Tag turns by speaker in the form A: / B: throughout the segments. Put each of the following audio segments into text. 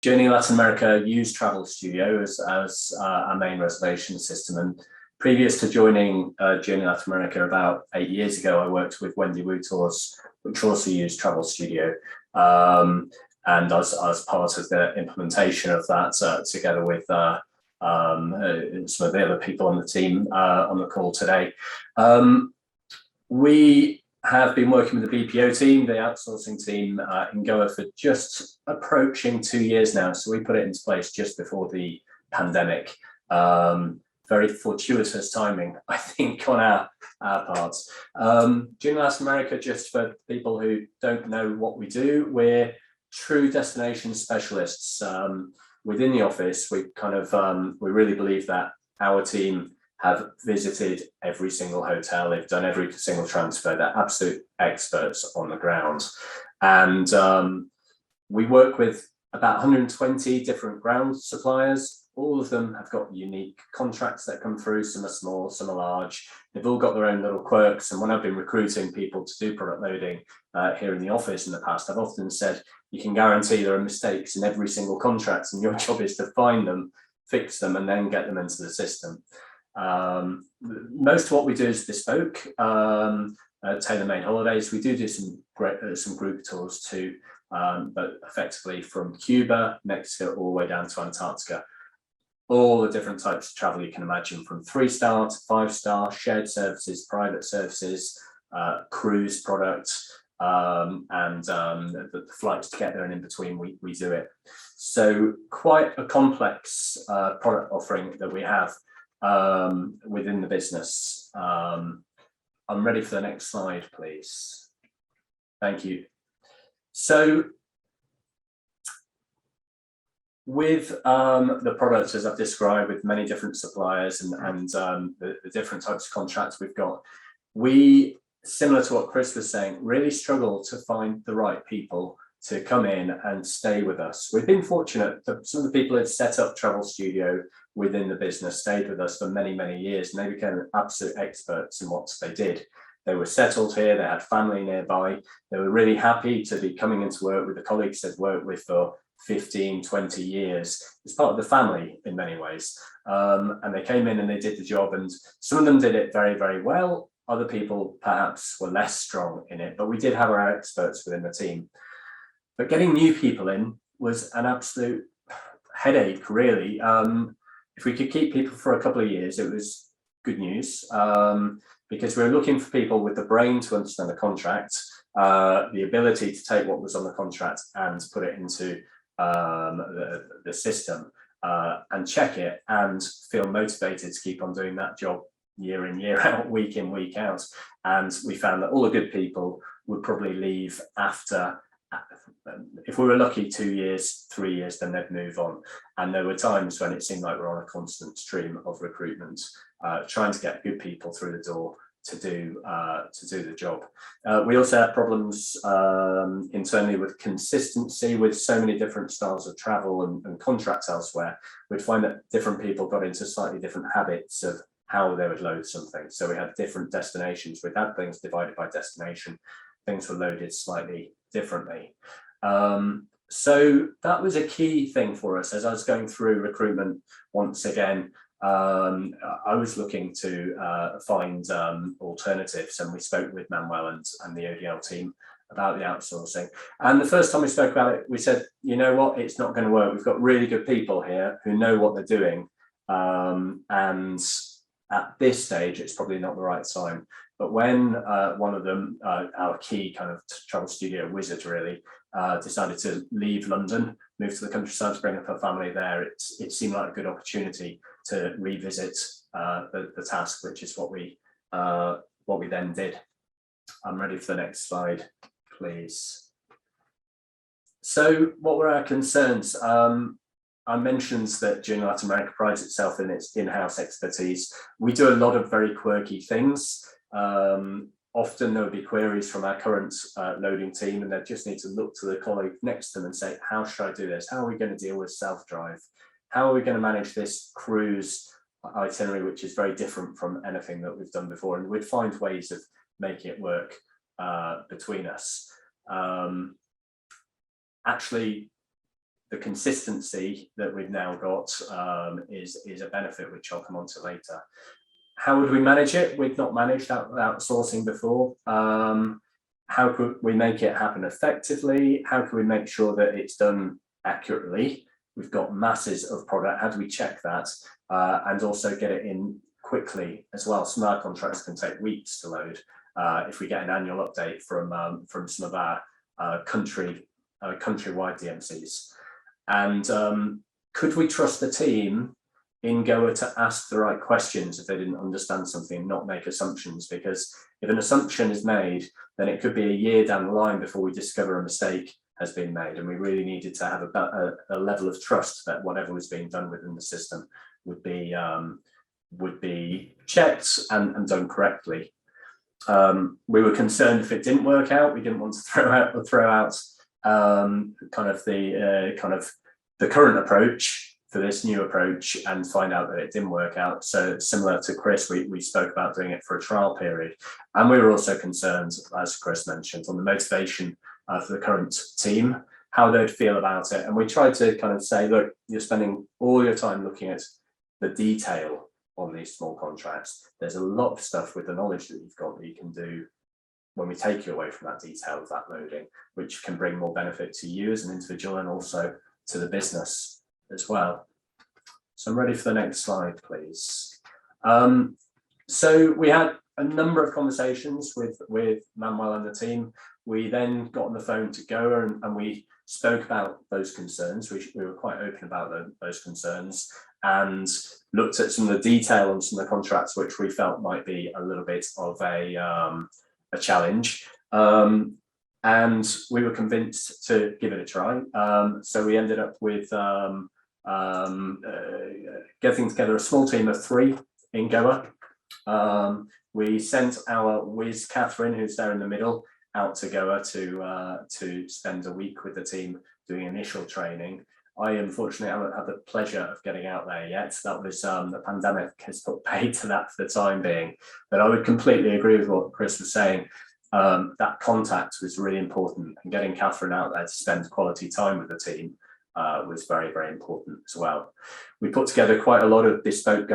A: Journey Latin America used Travel Studio as our main reservation system. And previous to joining Journey Latin America about 8 years ago, I worked with Wendy Wu Tours, which also used Travel Studio. And as part of the implementation of that, together with some of the other people on the team on the call today. We have been working with the BPO team, the outsourcing team in Goa for just approaching 2 years now. So we put it into place just before the pandemic. Very fortuitous timing, I think, on our parts. Journey Latin America, just for people who don't know what we do, we're true destination specialists. Within the office, we really believe that our team have visited every single hotel, they've done every single transfer, they're absolute experts on the ground. And we work with about 120 different ground suppliers. All of them have got unique contracts that come through. Some are small, some are large. They've all got their own little quirks. And when I've been recruiting people to do product loading here in the office in the past, I've often said, you can guarantee there are mistakes in every single contract, and your job is to find them, fix them, and then get them into the system. Most of what we do is bespoke, tailor-made holidays. We do some group tours too, but effectively from Cuba, Mexico, all the way down to Antarctica. All the different types of travel you can imagine, from 3-star to 5-star, shared services, private services, cruise products, and the flights to get there and in between, we do it. So quite a complex product offering that we have within the business. I'm ready for the next slide, please. Thank you. So with the products, as I've described, with many different suppliers and the different types of contracts we've got, we, similar to what Chris was saying, really struggle to find the right people to come in and stay with us. We've been fortunate that some of the people who set up Travel Studio within the business stayed with us for many, many years, and they became absolute experts in what they did. They were settled here, they had family nearby, they were really happy to be coming into work with the colleagues they'd worked with for 15, 20 years. It's part of the family in many ways. And they came in and they did the job, and some of them did it very, very well. Other people perhaps were less strong in it, but we did have our experts within the team. But getting new people in was an absolute headache, really. If we could keep people for a couple of years, it was good news, because we were looking for people with the brain to understand the contract, the ability to take what was on the contract and put it into the system and check it and feel motivated to keep on doing that job year in, year out, week in, week out. And we found that all the good people would probably leave after, if we were lucky, 2 years, 3 years, then they'd move on. And there were times when it seemed like we're on a constant stream of recruitment, trying to get good people through the door to do the job. We also had problems internally with consistency with so many different styles of travel and contracts elsewhere. We'd find that different people got into slightly different habits of how they would load something. So we had different destinations. We'd had things divided by destination. Things were loaded slightly differently. So that was a key thing for us. As I was going through recruitment once again, I was looking to find alternatives, and we spoke with Manuel and the ODL team about the outsourcing. And the first time we spoke about it, we said, you know what, it's not going to work. We've got really good people here who know what they're doing. And at this stage, it's probably not the right time. But when one of them, our key kind of Travel Studio wizard really, decided to leave London, move to the countryside to bring up her family there, it seemed like a good opportunity to revisit the task, which is what we then did. I'm ready for the next slide, please. So what were our concerns? I mentioned that Journey Latin America prides itself in its in-house expertise. We do a lot of very quirky things. Often there'll be queries from our current loading team, and they just need to look to the colleague next to them and say, how should I do this? How are we going to deal with self-drive? How are we going to manage this cruise itinerary, which is very different from anything that we've done before? And we'd find ways of making it work between us. Actually, the consistency that we've now got is a benefit, which I'll come on to later. How would we manage it? We've not managed outsourcing before. How could we make it happen effectively? How can we make sure that it's done accurately? We've got masses of product. How do we check that? And also get it in quickly as well. Some of our contracts can take weeks to load. If we get an annual update from some of our countrywide DMCs. And could we trust the team in Goa to ask the right questions if they didn't understand something and not make assumptions? Because if an assumption is made, then it could be a year down the line before we discover a mistake has been made. And we really needed to have a level of trust that whatever was being done within the system would be checked and done correctly. We were concerned if it didn't work out. We didn't want to throw out kind of the current approach for this new approach and find out that it didn't work out. So similar to Chris, we spoke about doing it for a trial period. And we were also concerned, as Chris mentioned, on the motivation for the current team, how they'd feel about it. And we tried to kind of say, look, you're spending all your time looking at the detail on these small contracts. There's a lot of stuff with the knowledge that you've got that you can do when we take you away from that detail of that loading, which can bring more benefit to you as an individual and also to the business as well. So I'm ready for the next slide, please. So we had a number of conversations with Manuel and the team. We then got on the phone to Goa and we spoke about those concerns. We were quite open about those concerns and looked at some of the detail on some of the contracts which we felt might be a little bit of a challenge. And we were convinced to give it a try. So we ended up with getting together a small team of 3 in Goa. We sent our whiz, Catherine, who's there in the middle, out to Goa to spend a week with the team doing initial training. I unfortunately haven't had the pleasure of getting out there yet. That was the pandemic has put paid to that for the time being. But I would completely agree with what Chris was saying. That contact was really important, and getting Catherine out there to spend quality time with the team was very, very important as well. We put together quite a lot of bespoke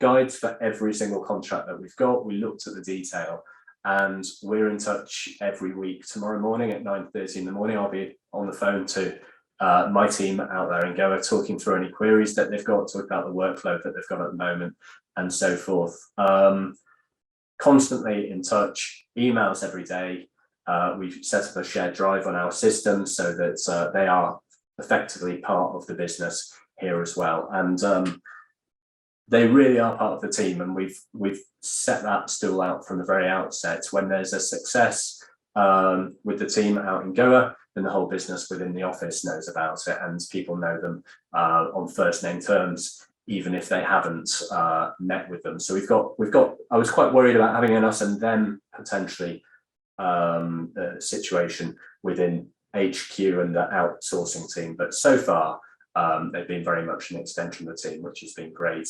A: guides for every single contract that we've got. We looked at the detail, and we're in touch every week. Tomorrow morning at 9:30 in the morning, I'll be on the phone to my team out there in Goa, talking through any queries that they've got, talk about the workload that they've got at the moment, and so forth. Constantly in touch, emails every day. We've set up a shared drive on our system so that they are effectively part of the business here as well. And they really are part of the team, and we've set that stool out from the very outset. When there's a success with the team out in Goa, then the whole business within the office knows about it, and people know them on first name terms, even if they haven't met with them. So we've got. I was quite worried about having an us and them potentially situation within HQ and the outsourcing team, but so far they've been very much an extension of the team, which has been great.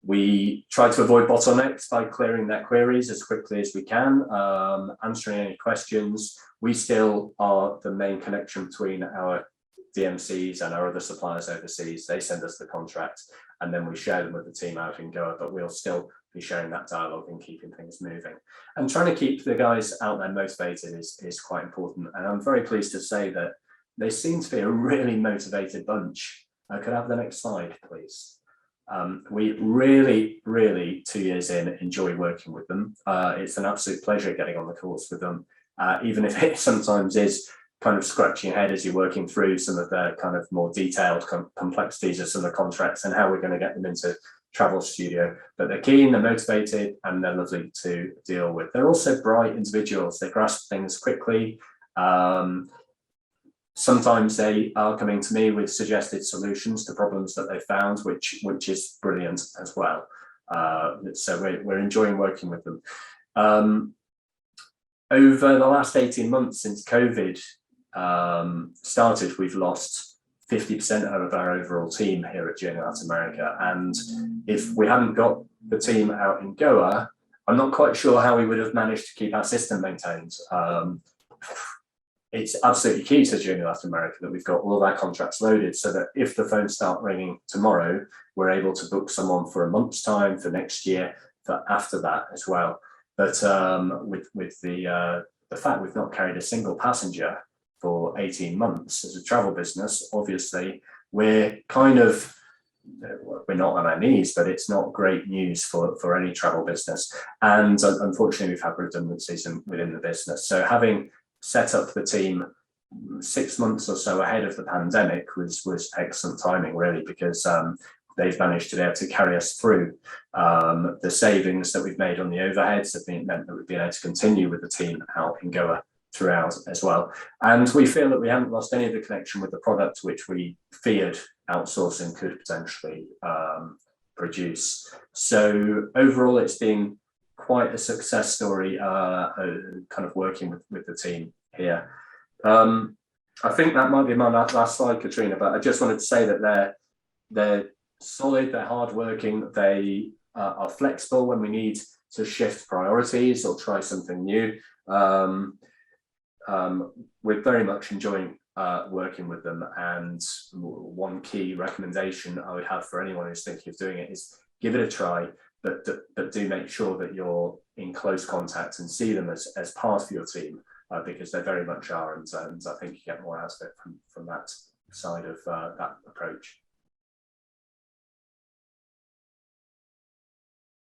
A: We try to avoid bottlenecks by clearing their queries as quickly as we can, answering any questions. We still are the main connection between our DMCs and our other suppliers overseas. They send us the contract and then we share them with the team out in Goa, but we'll still be sharing that dialogue and keeping things moving. And trying to keep the guys out there motivated is quite important. And I'm very pleased to say that they seem to be a really motivated bunch. Could I have the next slide, please? We really, 2 years in, enjoy working with them. It's an absolute pleasure getting on the course with them, even if it sometimes is kind of scratching your head as you're working through some of the kind of more detailed complexities of some of the contracts and how we're going to get them into Travel Studio. But they're keen, they're motivated, and they're lovely to deal with. They're also bright individuals. They grasp things quickly. Sometimes they are coming to me with suggested solutions to problems that they found, which is brilliant as well. So we're enjoying working with them. Over the last 18 months since COVID started, we've lost 50% of our overall team here at Journey Latin America. And if we hadn't got the team out in Goa, I'm not quite sure how we would have managed to keep our system maintained. it's absolutely key to Journey Latin America that we've got all of our contracts loaded, so that if the phones start ringing tomorrow, we're able to book someone for a month's time, for next year, for after that as well. But with the fact we've not carried a single passenger for 18 months as a travel business, obviously we're not on our knees, but it's not great news for any travel business. And unfortunately, we've had redundancies within the business. So having set up the team 6 months or so ahead of the pandemic was excellent timing, really, because they've managed to be able to carry us through. The savings that we've made on the overheads have meant that we've been able to continue with the team out in Goa throughout as well. And we feel that we haven't lost any of the connection with the product, which we feared outsourcing could potentially produce. So overall, it's been quite a success story, kind of working with the team here. I think that might be my last slide, Katrina, but I just wanted to say that they're solid, they're hardworking, they are flexible when we need to shift priorities or try something new. We're very much enjoying working with them, and one key recommendation I would have for anyone who's thinking of doing it is give it a try, but do make sure that you're in close contact and see them as part of your team, because they very much are, and I think you get more out of it from that side of that approach.